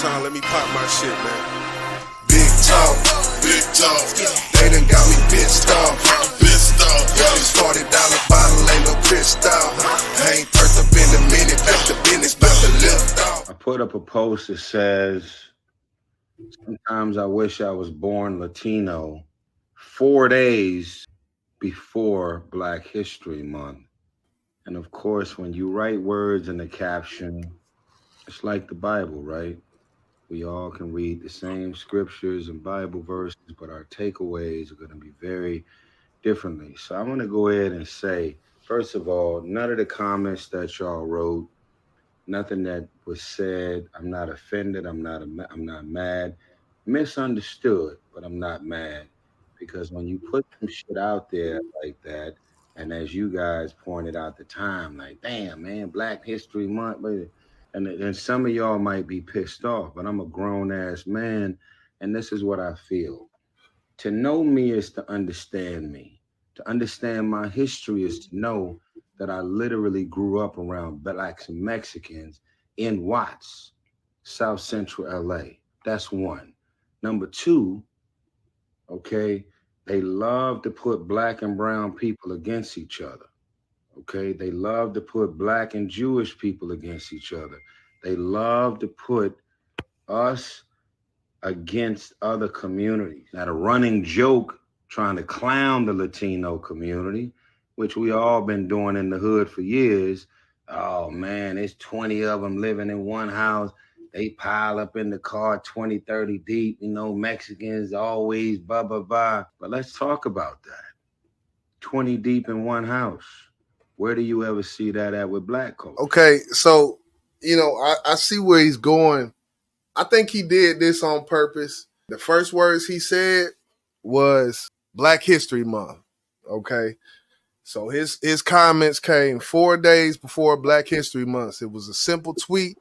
time, let me pop my shit, man. Big talk, big talk. They done got me pissed off. Yeah, it's $40 bottle, ain't no crystal. I ain't turned up in a minute, back to business, about to lift off. I put up a post that says, sometimes I wish I was born Latino 4 days before Black History Month. And of course, when you write words in the caption, it's like the Bible, right? We all can read the same scriptures and Bible verses, but our takeaways are going to be very differently. So I'm going to go ahead and say, first of all, none of the comments that y'all wrote, nothing that was said, I'm not offended, I'm not mad, misunderstood, but I'm not mad. Because when you put some shit out there like that, and as you guys pointed out the time, like, damn, man, Black History Month, and some of y'all might be pissed off, but I'm a grown-ass man, and this is what I feel. To know me is to understand me. To understand my history is to know that I literally grew up around Blacks and Mexicans in Watts, South Central LA. That's one. Number two, okay, they love to put Black and brown people against each other. Okay, they love to put Black and Jewish people against each other. They love to put us against other communities. Now, the running joke trying to clown the Latino community, which we all been doing in the hood for years. Oh man, there's 20 of them living in one house. They pile up in the car 20, 30 deep, you know, Mexicans always blah, blah, blah. But let's talk about that. 20 deep in one house. Where do you ever see that at with Black culture? Okay, so, you know, I see where he's going. I think he did this on purpose. The first words he said was Black History Month, okay? So his comments came 4 days before Black History Month. It was a simple tweet.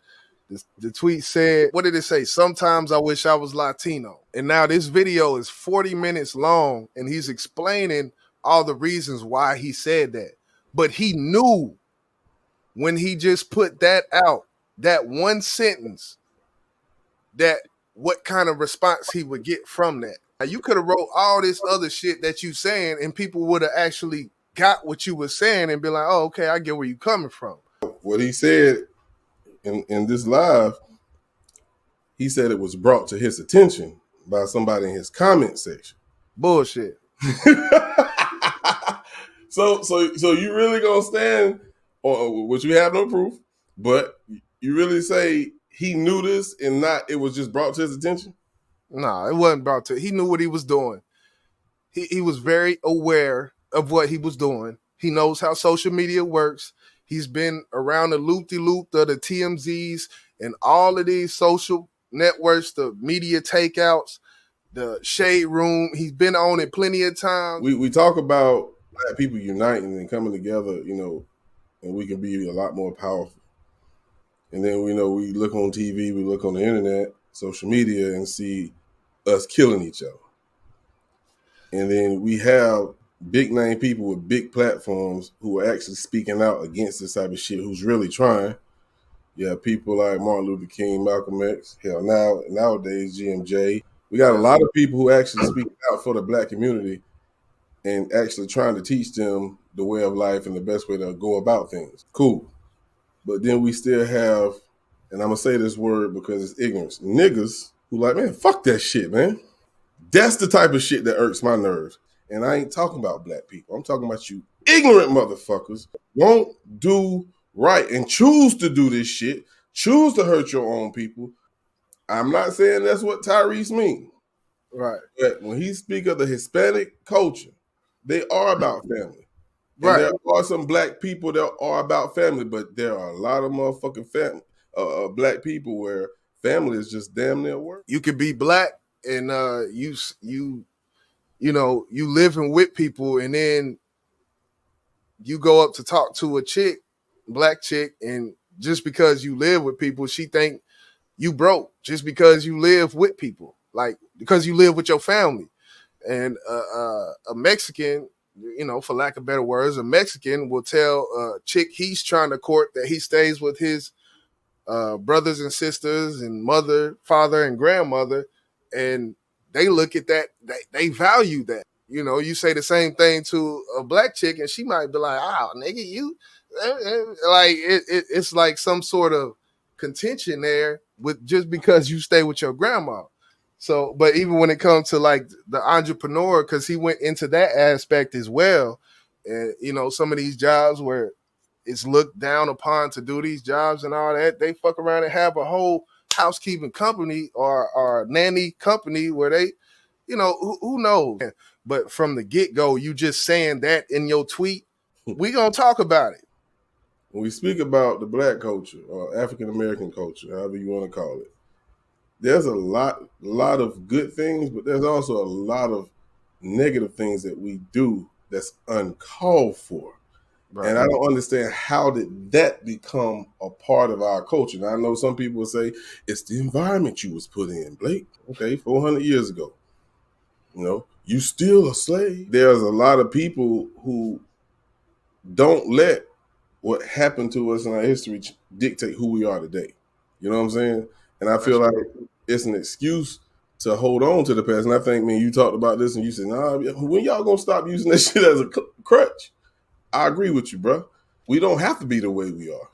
The tweet said, what did it say? Sometimes I wish I was Latino. And now this video is 40 minutes long, and he's explaining all the reasons why he said that. But he knew when he just put that out, that one sentence, that what kind of response he would get from that. Now, you could have wrote all this other shit that you saying, and people would have actually got what you were saying and be like, oh, okay, I get where you coming from. What he said in this live, he said it was brought to his attention by somebody in his comment section. Bullshit. So you really gonna stand on which you have no proof, but you really say he knew this and not it was just brought to his attention? No, it wasn't brought to. He knew what he was doing. He was very aware of what he was doing. He knows how social media works. He's been around the loop-de-loop of the TMZs and all of these social networks, the media takeouts, the shade room. He's been on it plenty of times. We talk about Black people uniting and coming together, you know, and we can be a lot more powerful. And then we know we look on TV, we look on the internet, social media, and see us killing each other. And then we have big name people with big platforms who are actually speaking out against this type of shit, who's really trying. You have people like Martin Luther King, Malcolm X, hell, nowadays GMJ. We got a lot of people who actually speak out for the Black community and actually trying to teach them the way of life and the best way to go about things. Cool. But then we still have, and I'm going to say this word because it's ignorance, niggas who like, man, fuck that shit, man. That's the type of shit that irks my nerves. And I ain't talking about Black people. I'm talking about you ignorant motherfuckers won't do right and choose to do this shit, choose to hurt your own people. I'm not saying that's what Tyrese means. Right. But when he speak of the Hispanic culture, they are about family. And right. There are some Black people that are about family, but there are a lot of motherfucking Black people where family is just damn near work. You could be Black and you know, you living with people, and then you go up to talk to a chick, Black chick, and just because you live with people, she think you broke just because you live with people, like because you live with your family. And a Mexican, you know, for lack of better words, a Mexican will tell a chick he's trying to court that he stays with his brothers and sisters and mother, father and grandmother, and they look at that, they value that. You know, you say the same thing to a black chick and she might be like, "Oh, nigga, you," like it's like some sort of contention there with just because you stay with your grandma. So, but even when it comes to like the entrepreneur, because he went into that aspect as well, and you know, some of these jobs where it's looked down upon to do these jobs and all that, they fuck around and have a whole housekeeping company or nanny company where they, you know, who knows? But from the get-go, you just saying that in your tweet, we gonna talk about it. When we speak about the black culture or African American culture, however you want to call it, there's a lot of good things, but there's also a lot of negative things that we do that's uncalled for. Right. And I don't understand, how did that become a part of our culture? Now, I know some people will say it's the environment you was put in, Blake. Okay, 400 years ago. You know, you still a slave. There's a lot of people who don't let what happened to us in our history dictate who we are today. You know what I'm saying? And I feel like it's an excuse to hold on to the past. And I think, man, you talked about this and you said, nah, when y'all gonna stop using that shit as a crutch? I agree with you, bro. We don't have to be the way we are.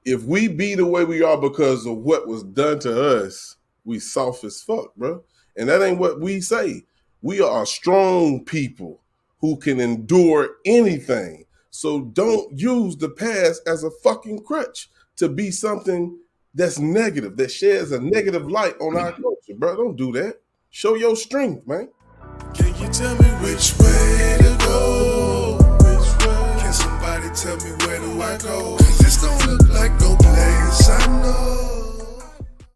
If we be the way we are because of what was done to us, we soft as fuck, bro. And that ain't what we say. We are strong people who can endure anything. So don't use the past as a fucking crutch to be something that's negative, that sheds a negative light on our culture, bro. Don't do that. Show your strength, man. Can you tell me which way to go? Which way? Can somebody tell me where do I go? 'Cause this don't look like no